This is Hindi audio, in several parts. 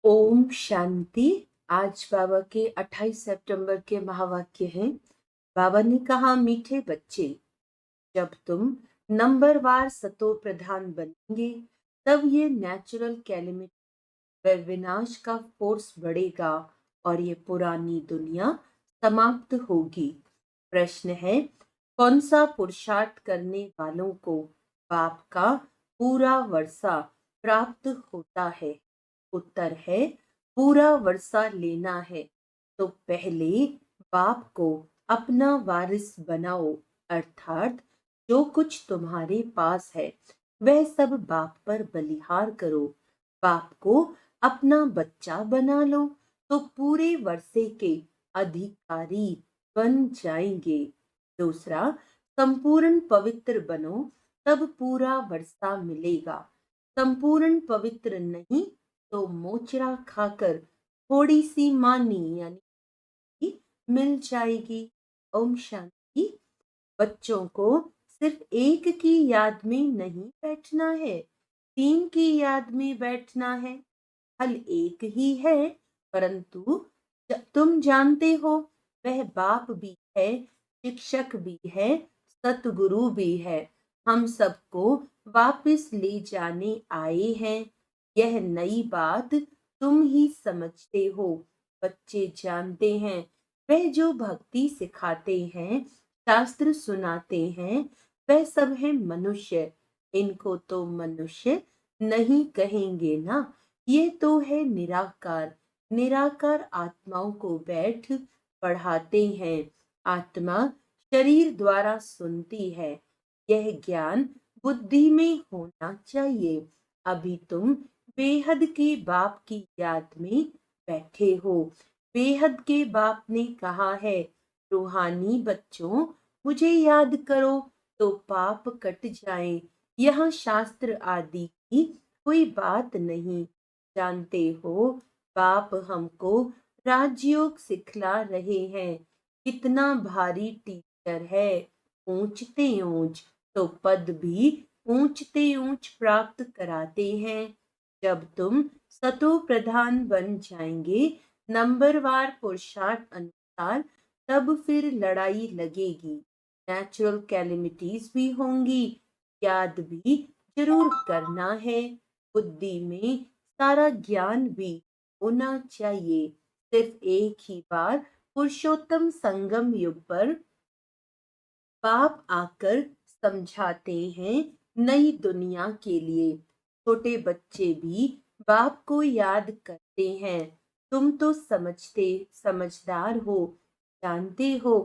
ओम शांति। आज बाबा के 28 सितंबर के महावाक्य हैं। बाबा ने कहा, मीठे बच्चे, जब तुम नंबरवार सतो प्रधान बनेंगे तब ये नेचुरल कैलेमिटी व विनाश का फोर्स बढ़ेगा और ये पुरानी दुनिया समाप्त होगी। प्रश्न है, कौन सा पुरुषार्थ करने वालों को बाप का पूरा वर्षा प्राप्त होता है? उत्तर है, पूरा वर्षा लेना है तो पहले बाप को अपना वारिस बनाओ, अर्थात जो कुछ तुम्हारे पास है वह सब बाप पर बलिहार करो। बाप को अपना बच्चा बना लो तो पूरे वर्षे के अधिकारी बन जाएंगे। दूसरा, संपूर्ण पवित्र बनो तब पूरा वर्षा मिलेगा। संपूर्ण पवित्र नहीं तो मोचरा खाकर थोड़ी सी मानी यानी कि मिल जाएगी। ओम शांति। बच्चों को सिर्फ एक की याद में नहीं बैठना है, तीन की याद में बैठना है। हल एक ही है, परंतु तुम जानते हो वह बाप भी है, शिक्षक भी है, सतगुरु भी है। हम सबको वापस ले जाने आए हैं। यह नई बात तुम ही समझते हो। बच्चे जानते हैं वह जो भक्ति सिखाते हैं, शास्त्र सुनाते हैं, वह सब है मनुष्य। इनको तो मनुष्य नहीं कहेंगे ना, ये तो है निराकार। निराकार आत्माओं को बैठ पढ़ाते हैं। आत्मा शरीर द्वारा सुनती है। यह ज्ञान बुद्धि में होना चाहिए। अभी तुम बेहद के बाप की याद में बैठे हो। बेहद के बाप ने कहा है, रूहानी बच्चों, मुझे याद करो तो पाप कट जाए। यहाँ शास्त्र आदि की कोई बात नहीं। जानते हो, बाप हमको राजयोग सिखला रहे हैं। कितना भारी टीचर है। ऊंचते ऊंच तो पद भी ऊंचते ऊंच प्राप्त कराते हैं। जब तुम सतो प्रधान बन जाएंगे नंबरवार पुरुषार्थ अनुसार, तब फिर लड़ाई लगेगी। नेचुरल कैलेमिटीज भी होंगी। याद भी जरूर करना है। बुद्धि में सारा ज्ञान भी होना चाहिए। सिर्फ एक ही बार पुरुषोत्तम संगम युग पर बाप आकर समझाते हैं नई दुनिया के लिए। छोटे बच्चे भी बाप को याद करते हैं। तुम तो समझदार हो, जानते हो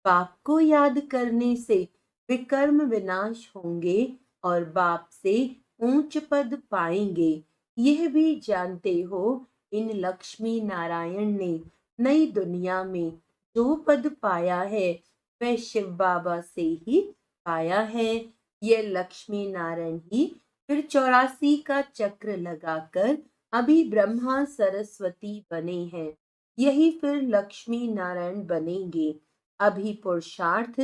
बाप को याद करने से विकर्म विनाश होंगे और बाप से ऊंच पद पाएंगे। यह भी जानते हो, इन लक्ष्मी नारायण ने नई दुनिया में जो पद पाया है वह शिव बाबा से ही पाया है। ये लक्ष्मी नारायण ही फिर 84 का चक्र लगाकर अभी ब्रह्मा सरस्वती बने हैं। यही फिर लक्ष्मी नारायण बनेंगे। अभी पुरुषार्थ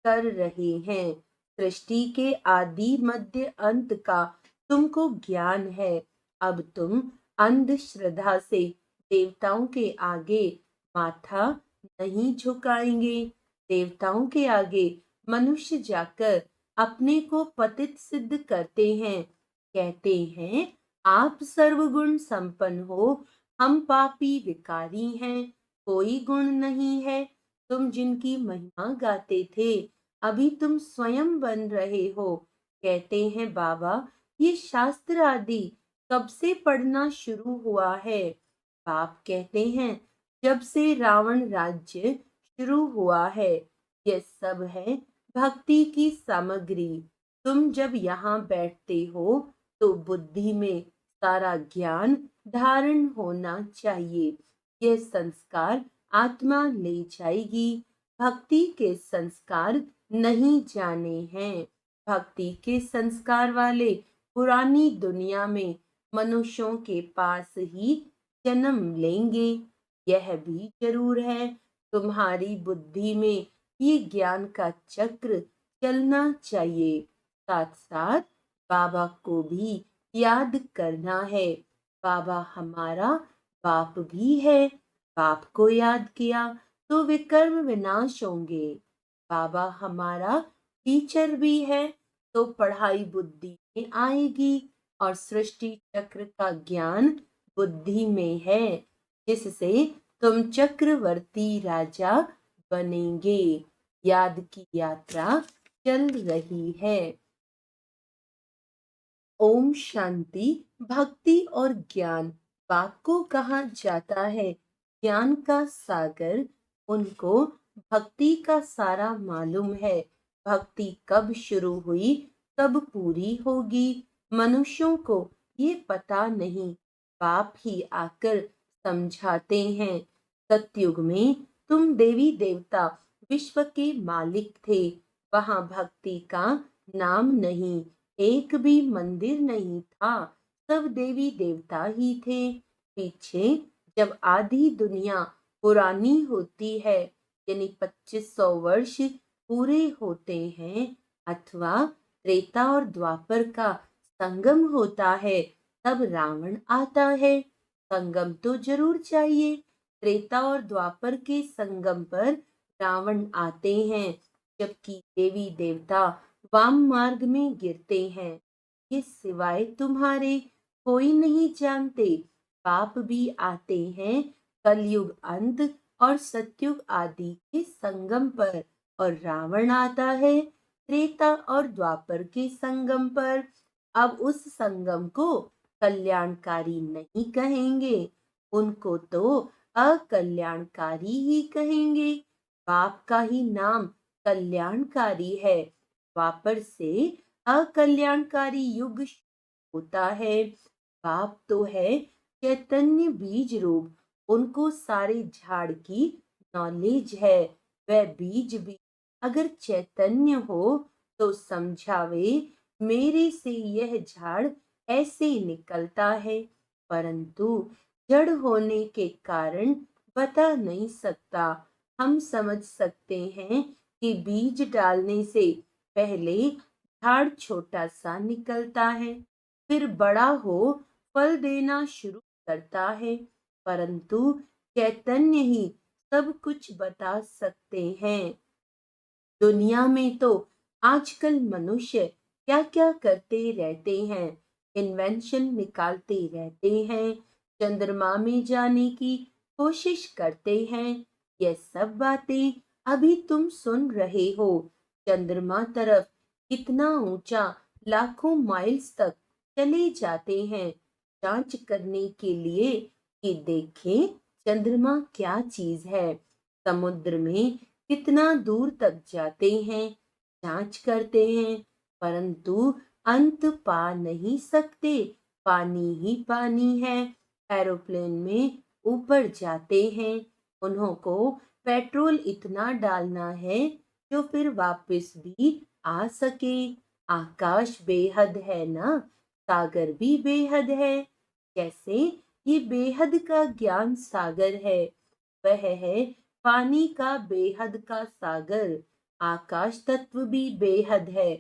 कर रहे हैं। सृष्टि के आदि मध्य अंत का तुमको ज्ञान है। अब तुम अंधश्रद्धा से देवताओं के आगे माथा नहीं झुकाएंगे। देवताओं के आगे मनुष्य जाकर अपने को पतित सिद्ध करते हैं। कहते हैं, आप सर्वगुण संपन्न हो, हम पापी विकारी हैं, कोई गुण नहीं है। तुम जिनकी महिमा गाते थे, अभी तुम स्वयं बन रहे हो। कहते हैं, बाबा ये शास्त्र आदि कब से पढ़ना शुरू हुआ है? बाप कहते हैं, जब से रावण राज्य शुरू हुआ है। यह सब है भक्ति की सामग्री। तुम जब यहाँ बैठते हो तो बुद्धि में सारा ज्ञान धारण होना चाहिए। यह संस्कार आत्मा ले जाएगी। भक्ति के संस्कार नहीं जाने हैं। भक्ति के संस्कार वाले पुरानी दुनिया में मनुष्यों के पास ही जन्म लेंगे। यह भी जरूर है, तुम्हारी बुद्धि में ये ज्ञान का चक्र चलना चाहिए। साथ साथ बाबा को भी याद करना है। बाबा हमारा बाप भी है। बाप को याद किया तो विकर्म विनाश होंगे। बाबा हमारा टीचर भी है, तो पढ़ाई बुद्धि में आएगी और सृष्टि चक्र का ज्ञान बुद्धि में है, जिससे तुम चक्रवर्ती राजा बनेंगे। याद की यात्रा चल रही है। ओम शांति। भक्ति और ज्ञान बाप को कहा जाता है ज्ञान का सागर। उनको भक्ति का सारा मालूम है। भक्ति कब शुरू हुई, कब पूरी होगी, मनुष्यों को ये पता नहीं। बाप ही आकर समझाते हैं। सतयुग में तुम देवी देवता विश्व के मालिक थे। वहां भक्ति का नाम नहीं, एक भी मंदिर नहीं था। सब देवी देवता ही थे। पीछे जब आधी दुनिया पुरानी होती है, यानी 2500 वर्ष पूरे होते हैं, अथवा त्रेता और द्वापर का संगम होता है, तब रावण आता है। संगम तो जरूर चाहिए। त्रेता और द्वापर के संगम पर रावण आते हैं, जबकि देवी देवता वाम मार्ग में गिरते हैं। ये सिवाय तुम्हारे कोई नहीं जानते। पाप भी आते हैं कलयुग अंत और सतयुग आदि के संगम पर, और रावण आता है त्रेता और द्वापर के संगम पर। अब उस संगम को कल्याणकारी नहीं कहेंगे, उनको तो अकल्याणकारी ही कहेंगे। बाप का ही नाम कल्याणकारी है। द्वापर से अकल्याणकारी युग होता है। बाप तो है चैतन्य बीज रूप, उनको सारे झाड़ की नॉलेज है। वह बीज भी अगर चैतन्य हो तो समझावे, मेरे से यह झाड़ ऐसे निकलता है, परंतु जड़ होने के कारण बता नहीं सकता। हम समझ सकते हैं कि बीज डालने से पहले झाड़ छोटा सा निकलता है, फिर बड़ा हो फल देना शुरू करता है, परंतु चैतन्य ही सब कुछ बता सकते हैं। दुनिया में तो आजकल मनुष्य क्या क्या करते रहते हैं, इन्वेंशन निकालते रहते हैं, चंद्रमा में जाने की कोशिश करते हैं। ये सब बातें अभी तुम सुन रहे हो। चंद्रमा तरफ कितना ऊंचा लाखों माइल्स तक चले जाते हैं जांच करने के लिए कि देखें चंद्रमा क्या चीज है। समुद्र में कितना दूर तक जाते हैं, जांच करते हैं, परंतु अंत पा नहीं सकते। पानी ही पानी है। एरोप्लेन में ऊपर जाते हैं, उन्हों को पेट्रोल इतना डालना है जो फिर वापस भी आ सके। आकाश बेहद है ना, सागर भी बेहद है। जैसे ये बेहद का ज्ञान सागर है, वह है पानी का बेहद का सागर। आकाश तत्व भी बेहद है,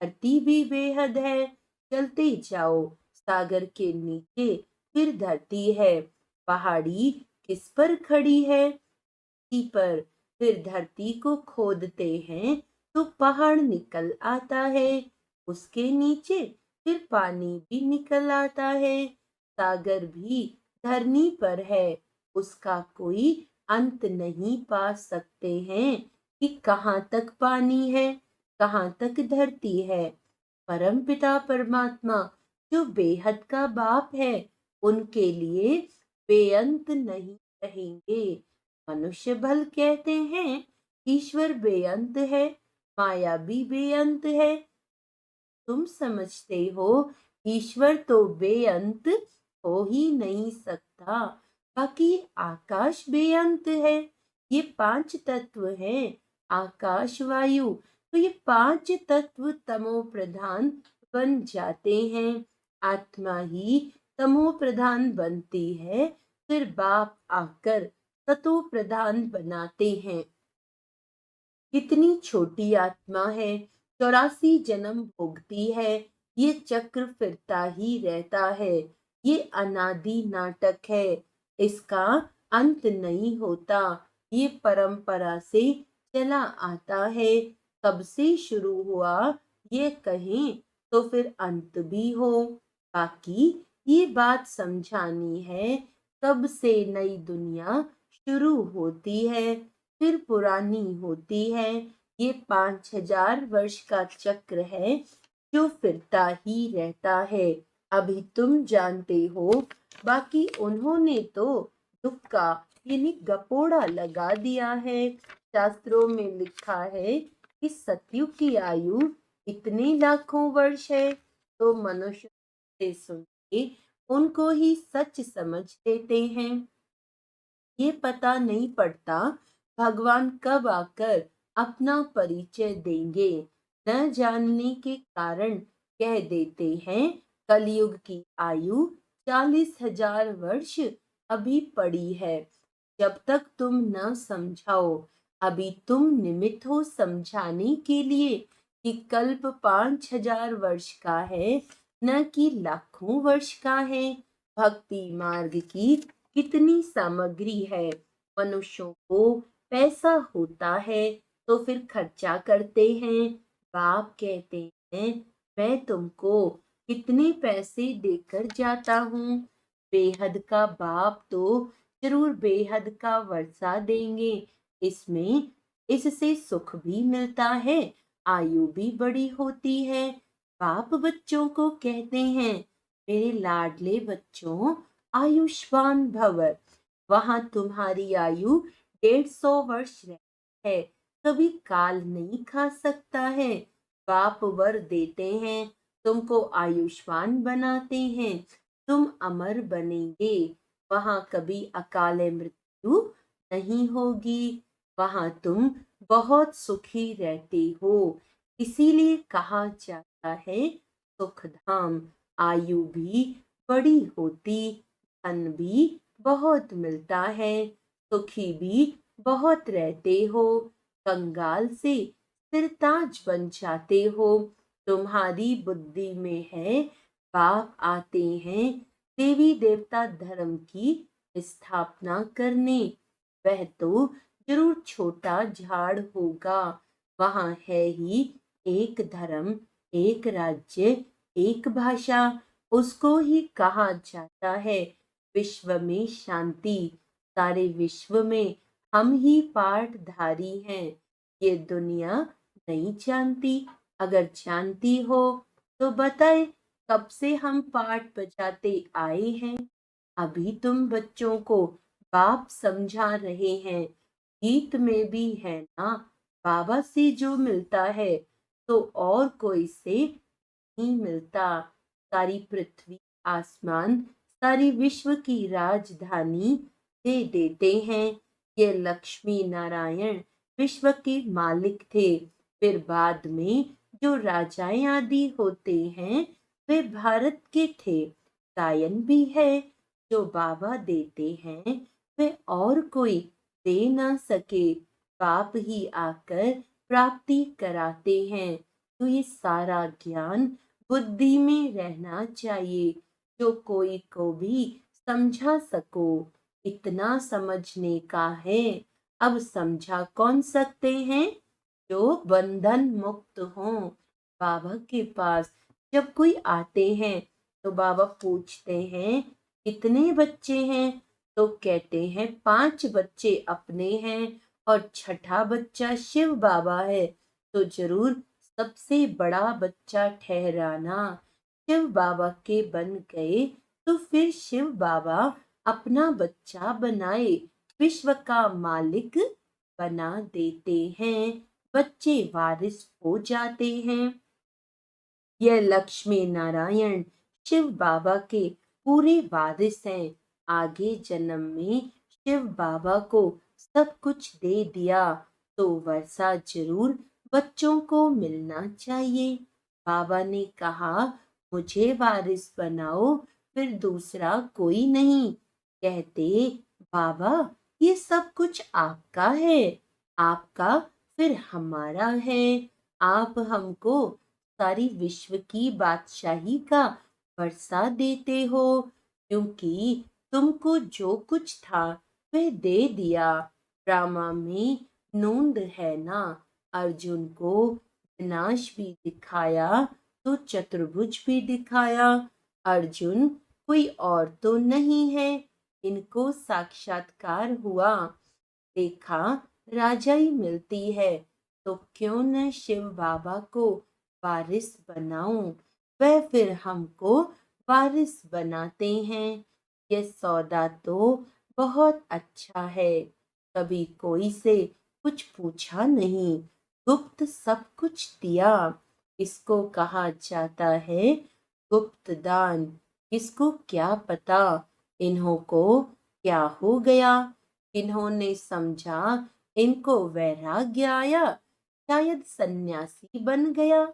धरती भी बेहद है। चलते जाओ, सागर के नीचे फिर धरती है। पहाड़ी किस पर खड़ी है? धरती पर। फिर धरती को खोदते हैं तो पहाड़ निकल आता है, उसके नीचे फिर पानी भी निकल आता है। सागर भी धरनी पर है, उसका कोई अंत नहीं पा सकते हैं कि कहाँ तक पानी है, कहाँ तक धरती है। परमपिता परमात्मा जो बेहद का बाप है, उनके लिए बेअंत नहीं रहेंगे। मनुष्य भल कहते हैं ईश्वर बेअंत है, माया भी बेअंत है। तुम समझते हो ईश्वर तो बेअंत हो ही नहीं सकता। बाकी आकाश बेअंत है। ये 5 तत्व हैं, आकाश वायु। तो ये 5 तत्व तमो प्रधान बन जाते हैं। आत्मा ही तमो प्रधान बनती है, फिर बाप आकर सतो प्रधान बनाते हैं। कितनी छोटी आत्मा है, 84 जन्म भोगती है। ये चक्र फिरता ही रहता है। ये अनादि नाटक है। इसका अंत नहीं होता। ये परंपरा से चला आता है। कब से शुरू हुआ ये कहें तो फिर अंत भी हो। बाकी ये बात समझानी है, कब से नई दुनिया शुरू होती है फिर पुरानी होती है। ये 5000 वर्ष का चक्र है जो फिरता ही रहता है। अभी तुम जानते हो, बाकी उन्होंने तो तुक्का यानी गपोड़ा लगा दिया है। शास्त्रों में लिखा है कि सतयुग की आयु इतने लाखों वर्ष है, तो मनुष्य से सुन के उनको ही सच समझ लेते हैं। ये पता नहीं पड़ता भगवान कब आकर अपना परिचय देंगे। न जानने के कारण कह देते हैं कलयुग की आयु 40,000 वर्ष अभी पड़ी है। जब तक तुम न समझाओ, अभी तुम निमित्त हो समझाने के लिए कि कल्प 5000 वर्ष का है, न कि लाखों वर्ष का है। भक्ति मार्ग की कितनी सामग्री है। मनुष्यों को पैसा होता है तो फिर खर्चा करते हैं। बाप कहते हैं, मैं तुमको कितने पैसे देकर जाता हूँ। बेहद का बाप तो जरूर बेहद का वर्षा देंगे। इसमें इससे सुख भी मिलता है, आयु भी बड़ी होती है। बाप बच्चों को कहते हैं, मेरे लाडले बच्चों, आयुष्मान भव। वहां तुम्हारी आयु 150 वर्ष है, कभी काल नहीं खा सकता है। बाप वर देते हैं, तुमको आयुष्मान बनाते हैं, तुम अमर बनेंगे। वहां कभी अकाल मृत्यु नहीं होगी। वहां तुम बहुत सुखी रहते हो। इसीलिए कहा जाता है सुख धाम। आयु भी बड़ी होती, धन भी बहुत मिलता है, सुखी भी बहुत रहते हो, कंगाल से सिरताज बन जाते हो। तुम्हारी बुद्धि में है, बाप आते हैं देवी देवता धर्म की स्थापना करने। वह तो जरूर छोटा झाड़ होगा। वहां है ही एक धर्म, एक राज्य, एक भाषा। उसको ही कहा जाता है विश्व में शांति। सारे विश्व में हम ही पाठधारी हैं। ये दुनिया नहीं जानती। अगर जानती हो तो बताए कब से हम पाठ बजाते आए हैं। अभी तुम बच्चों को बाप समझा रहे हैं। गीत में भी है ना, बाबा से जो मिलता है तो और कोई से नहीं मिलता। सारी पृथ्वी, आसमान, सारी विश्व की राजधानी दे देते हैं। ये लक्ष्मी नारायण विश्व के मालिक थे। फिर बाद में जो राजाएं आदि होते हैं वे भारत के थे। गायन भी है, जो बाबा देते हैं वे और कोई दे ना सके। बाप ही आकर प्राप्ति कराते हैं। तो ये सारा ज्ञान बुद्धि में रहना चाहिए, जो कोई को भी समझा सको। इतना समझने का है। अब समझा कौन सकते हैं? जो बंधन मुक्त हो। बाबा के पास जब कोई आते हैं तो बाबा पूछते हैं कितने बच्चे हैं, तो कहते हैं 5 बच्चे अपने हैं और छठा बच्चा शिव बाबा है। तो जरूर सबसे बड़ा बच्चा ठहराना। शिव बाबा के बन गए तो फिर शिव बाबा अपना बच्चा बनाए, विश्व का मालिक बना देते हैं। बच्चे वारिस हो जाते हैं। यह लक्ष्मी नारायण शिव बाबा के पूरे वारिस हैं। आगे जन्म में शिव बाबा को सब कुछ दे दिया तो वर्षा जरूर बच्चों को मिलना चाहिए। बाबा ने कहा, मुझे वारिस बनाओ, फिर दूसरा कोई नहीं। कहते, बाबा ये सब कुछ आपका है, आपका फिर हमारा है। आप हमको सारी विश्व की बादशाही का वर्षा देते हो, क्योंकि तुमको जो कुछ था वह दे दिया। ड्रामा में नोंद है ना, अर्जुन को विनाश भी दिखाया तो चतुर्भुज भी दिखाया। अर्जुन कोई और तो नहीं है, इनको साक्षात्कार हुआ। देखा राजाई मिलती है तो क्यों न शिव बाबा को वारिस बनाऊं। वह फिर हमको वारिस बनाते हैं। ये सौदा तो बहुत अच्छा है। कभी कोई से कुछ पूछा नहीं, गुप्त सब कुछ दिया। इसको कहा जाता है गुप्त दान। किसको क्या पता इन्हों को क्या हो गया। इन्होंने समझा इनको वैराग्य आया, शायद सन्यासी बन गया।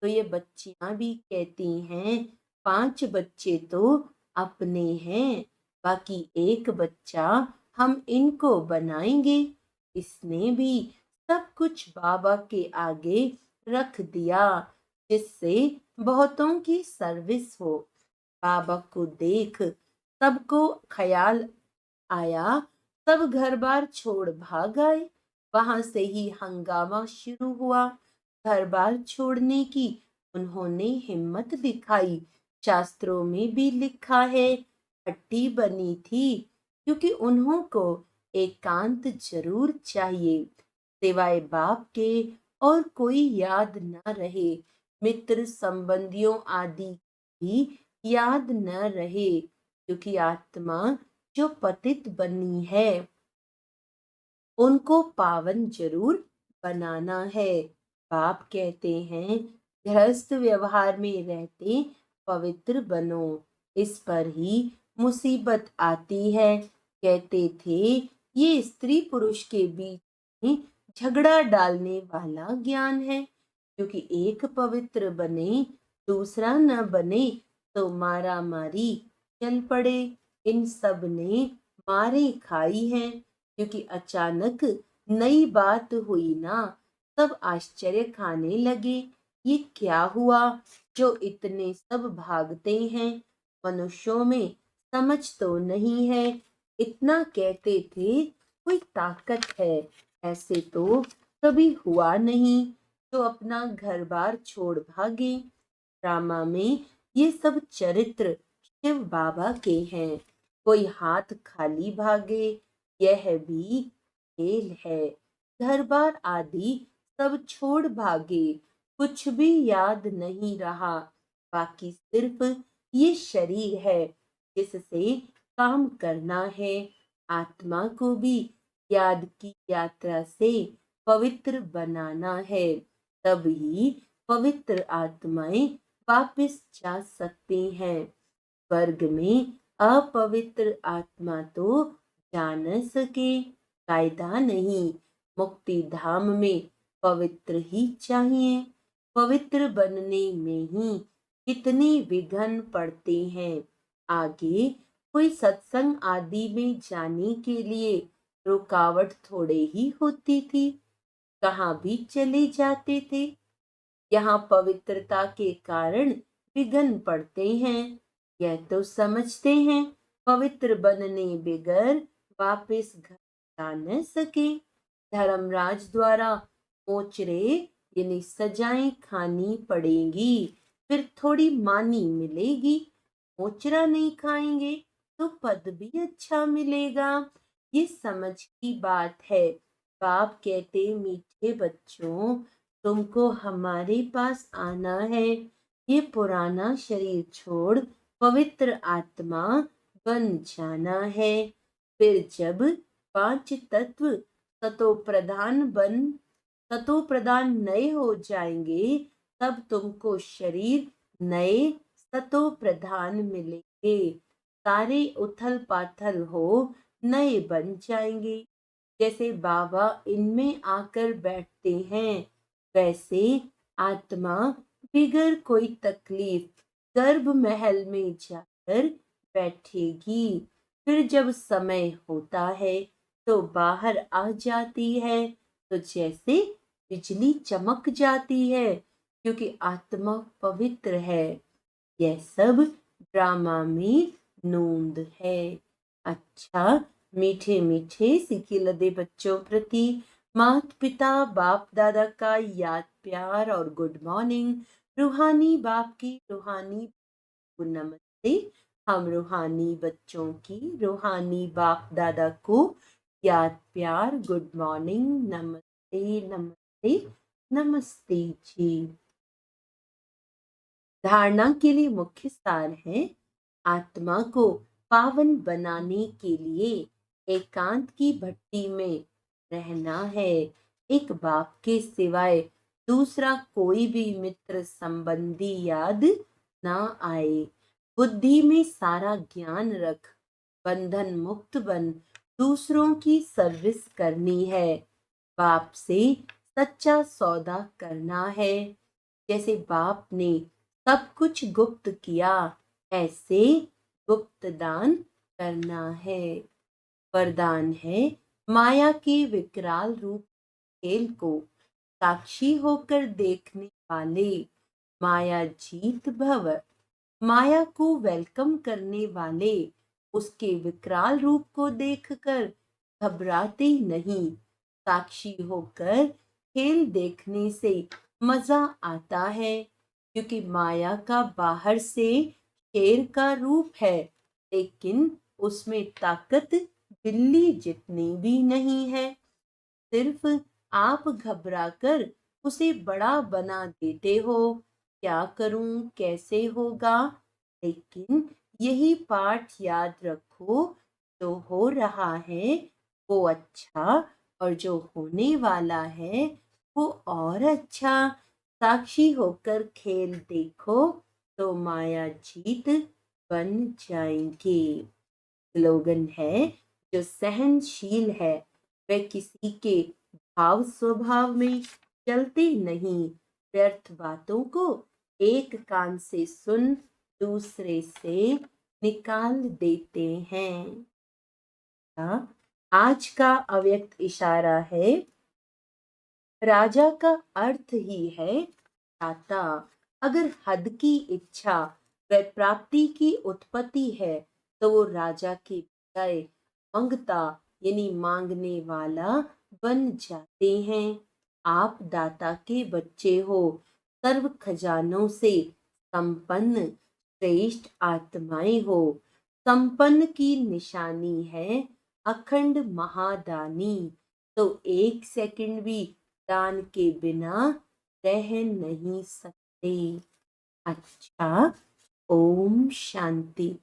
तो ये बच्चियां भी कहती हैं 5 बच्चे तो अपने हैं, बाकी एक बच्चा हम इनको बनाएंगे। इसने भी सब कुछ बाबा के आगे रख दिया, जिससे बहुतों की सर्विस हो। बाबा को देख सबको ख्याल आया, सब घर बार छोड़ भाग आए। वहां से ही हंगामा शुरू हुआ। घर बार छोड़ने की उन्होंने हिम्मत दिखाई। शास्त्रों में भी लिखा है हट्टी बनी थी, क्योंकि उन्हों को एकांत जरूर चाहिए, सिवाय बाप के और कोई याद न रहे। मित्र संबंधियों आदि भी याद न रहे, क्योंकि आत्मा जो पतित बनी है उनको पावन जरूर बनाना है। बाप कहते हैं गृहस्थ व्यवहार में रहते पवित्र बनो। इस पर ही मुसीबत आती है। कहते थे ये स्त्री पुरुष के बीच में झगड़ा डालने वाला ज्ञान है, क्योंकि एक पवित्र बने दूसरा न बने तो मारा मारी चल पड़े। इन सब ने मारे खाई हैं, क्योंकि अचानक नई बात हुई ना, सब आश्चर्य खाने लगे। ये क्या हुआ जो इतने सब भागते हैं। मनुष्यों में समझ तो नहीं है। इतना कहते थे कोई ताकत है, ऐसे तो कभी हुआ नहीं जो अपना घर बार छोड़ भागे। ड्रामा में ये सब चरित्र शिव बाबा के हैं। कोई हाथ खाली भागे, यह भी खेल है। घर बार आदि सब छोड़ भागे, कुछ भी याद नहीं रहा। बाकी सिर्फ ये शरीर है जिससे काम करना है। आत्मा को भी याद की यात्रा से पवित्र बनाना है, तभी पवित्र आत्माएं वापस जा सकते हैं। स्वर्ग में अपवित्र आत्मा तो जा न सके, कायदा नहीं। मुक्ति धाम में पवित्र ही चाहिए। पवित्र बनने में ही कितने विघ्न पड़ते हैं। आगे कोई सत्संग आदि में जाने के लिए रुकावट थोड़े ही होती थी, कहाँ भी चले जाते थे। यहाँ पवित्रता के कारण विघ्न पड़ते हैं। यह तो समझते हैं पवित्र बनने बगैर वापस घर जा न सके। धर्मराज द्वारा मोचरे यानी सजाएं खानी पड़ेगी, फिर थोड़ी मानी मिलेगी। मोचरा नहीं खाएंगे तो पद भी अच्छा मिलेगा। ये समझ की बात है। बाप कहते मीठे बच्चों, तुमको हमारे पास आना है। ये पुराना शरीर छोड़ पवित्र आत्मा बन जाना है। फिर जब 5 तत्व सतो प्रधान नए हो जाएंगे, तब तुमको शरीर नए सतो प्रधान मिलेंगे। सारे उथल पाथल हो नए बन जाएंगे। जैसे बाबा इनमें आकर बैठते हैं, वैसे आत्मा बिगर कोई तकलीफ गर्भ महल में जाकर बैठेगी। फिर जब समय होता है तो बाहर आ जाती है, तो जैसे बिजली चमक जाती है, क्योंकि आत्मा पवित्र है। यह सब ड्रामा में नोंद है। अच्छा, मीठे मीठे सीखे लदे बच्चों प्रति माता पिता बाप दादा का याद प्यार और गुड मॉर्निंग। रूहानी बाप की रूहानी को नमस्ते। हम रूहानी बच्चों की रूहानी बाप दादा को याद प्यार गुड मॉर्निंग नमस्ते नमस्ते नमस्ते जी। धारणा के लिए मुख्य सार है, आत्मा को पावन बनाने के लिए एकांत की भट्टी में रहना है। एक बाप के सिवाय दूसरा कोई भी मित्र संबंधी याद ना आए। बुद्धि में सारा ज्ञान रख, बंधन मुक्त बन, दूसरों की सर्विस करनी है। बाप से सच्चा सौदा करना है। जैसे बाप ने सब कुछ गुप्त किया, ऐसे गुप्त दान करना है। वरदान है, माया के विकराल रूप खेल को साक्षी होकर देखने वाले माया जीत भव। माया को वेलकम करने वाले उसके विकराल रूप को देखकर घबराते नहीं। साक्षी होकर खेल देखने से मजा आता है, क्योंकि माया का बाहर से शेर का रूप है, लेकिन उसमें ताकत बिल्ली जितनी भी नहीं है। सिर्फ आप घबराकर उसे बड़ा बना देते हो। क्या करूं, कैसे होगा? लेकिन यही पाठ याद रखो, जो हो रहा है वो अच्छा, और जो होने वाला है वो और अच्छा। साक्षी होकर खेल देखो तो माया जीत बन जाएंगे। स्लोगन है, जो सहनशील है वह किसी के भाव स्वभाव में चलते नहीं। व्यर्थ बातों को एक कान से सुन दूसरे से निकाल देते हैं। आज का अव्यक्त इशारा है, राजा का अर्थ ही है दाता। अगर हद की इच्छा व प्राप्ति की उत्पत्ति है तो वो राजा के बजाय मंगता यानी मांगने वाला बन जाते हैं। आप दाता के बच्चे हो, सर्व खजानों से संपन्न श्रेष्ठ आत्माएं हो। संपन्न की निशानी है अखंड महादानी, तो एक सेकंड भी दान के बिना रह नहीं सकते। अच्छा, ओम शांति।